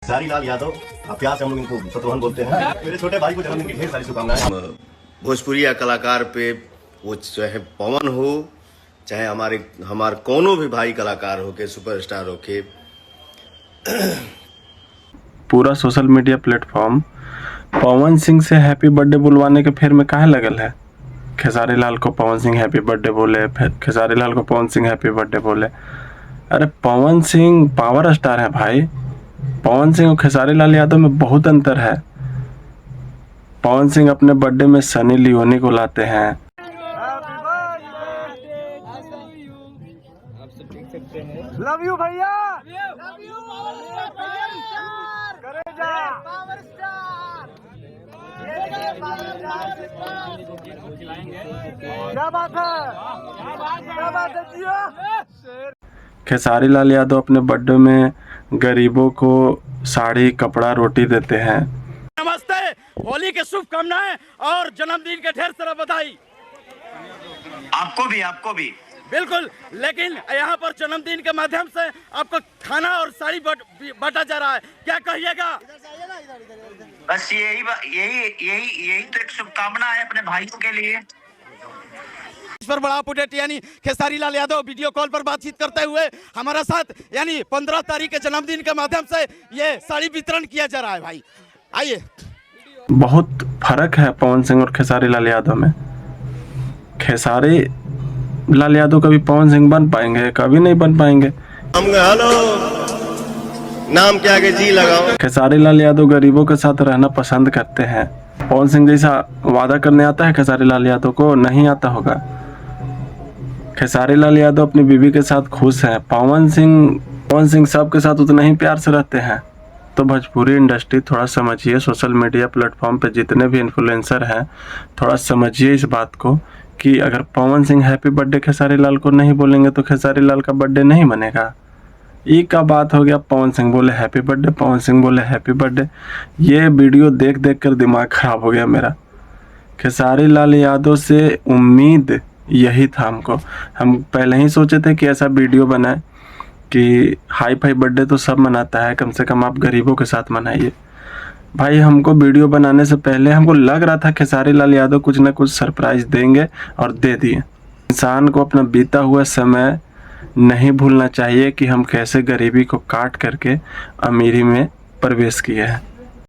खेसारी लाल यादव, आप प्यार से हम लोग इनको शत्रुघ्न बोलते हैं। मेरे छोटे भाई को जन्मदिन की ढेर सारी शुभकामनाएं। भोजपुरी या कलाकार पे वो चाहे पवन हो, चाहे हमारे कोनो भी भाई कलाकार हो के, सुपरस्टार हो के, पूरा social media platform Pawan Singh से हैप्पी बर्थडे बुलवाने के फेर में काहे लगल है। खेसारी लाल को पवन सिंह हैप्पी बर्थडे बोले, फिर खेसारी लाल को पवन सिंह हैप्पी बर्थडे बोले। अरे पवन सिंह पावर स्टार है भाई। पवन सिंह और खेसारी लाल यादव में बहुत अंतर है। पवन सिंह अपने बर्थडे में सनी लियोनी को लाते हैं। लव यू भैया, क्या बात है जियो। खेसारी लाल यादव अपने बर्थडे में गरीबों को साड़ी, कपड़ा, रोटी देते हैं। नमस्ते, होली के शुभकामनाएं और जन्मदिन के ढेर सारा बधाई। आपको भी बिल्कुल, लेकिन यहाँ पर जन्मदिन के माध्यम से आपको खाना और साड़ी बांटा जा रहा है, क्या कहिएगा? बस यही तो एक शुभकामना है अपने भाइयों के लिए। इस पर बड़ा अपडेट यानी खेसारी लाल यादव वीडियो कॉल पर बातचीत करते हुए हमारा साथ यानी 15 तारीख के जन्मदिन के माध्यम से ये साड़ी वितरण किया जा रहा है। भाई आइए, बहुत फर्क है पवन सिंह और खेसारी लाल यादव में। खेसारी लाल यादव कभी पवन सिंह बन पाएंगे? कभी नहीं बन पाएंगे। हेलो, नाम के आगे जी लगाओ। खेसारी लाल यादव गरीबों के साथ रहना पसंद करते हैं। पवन सिंह जैसा वादा करने आता है खेसारी लाल यादव को? नहीं आता होगा। खेसारी लाल यादव अपनी बीवी के साथ खुश हैं। पवन सिंह सबके साथ उतना ही प्यार से रहते हैं। तो भोजपुरी इंडस्ट्री थोड़ा समझिए, सोशल मीडिया प्लेटफॉर्म पे जितने भी इन्फ्लुएंसर हैं थोड़ा समझिए इस बात को कि अगर पवन सिंह हैप्पी बर्थडे खेसारी लाल को नहीं बोलेंगे तो खेसारी लाल का बर्थडे नहीं बनेगा। एक का बात हो गया, पवन सिंह बोले हैप्पी बर्थडे, पवन सिंह बोले हैप्पी बर्थडे। ये वीडियो देख देख कर दिमाग खराब हो गया मेरा। खेसारी लाल यादव से उम्मीद यही था हमको। हम पहले ही सोचे थे कि ऐसा वीडियो बनाए कि हाई फाई बर्थडे तो सब मनाता है, कम से कम आप गरीबों के साथ मनाइए। भाई हमको वीडियो बनाने से पहले हमको लग रहा था खेसारी लाल यादव कुछ ना कुछ सरप्राइज देंगे और दे दिए। इंसान को अपना बीता हुआ समय नहीं भूलना चाहिए कि हम कैसे गरीबी को काट करके अमीरी में प्रवेश किए हैं।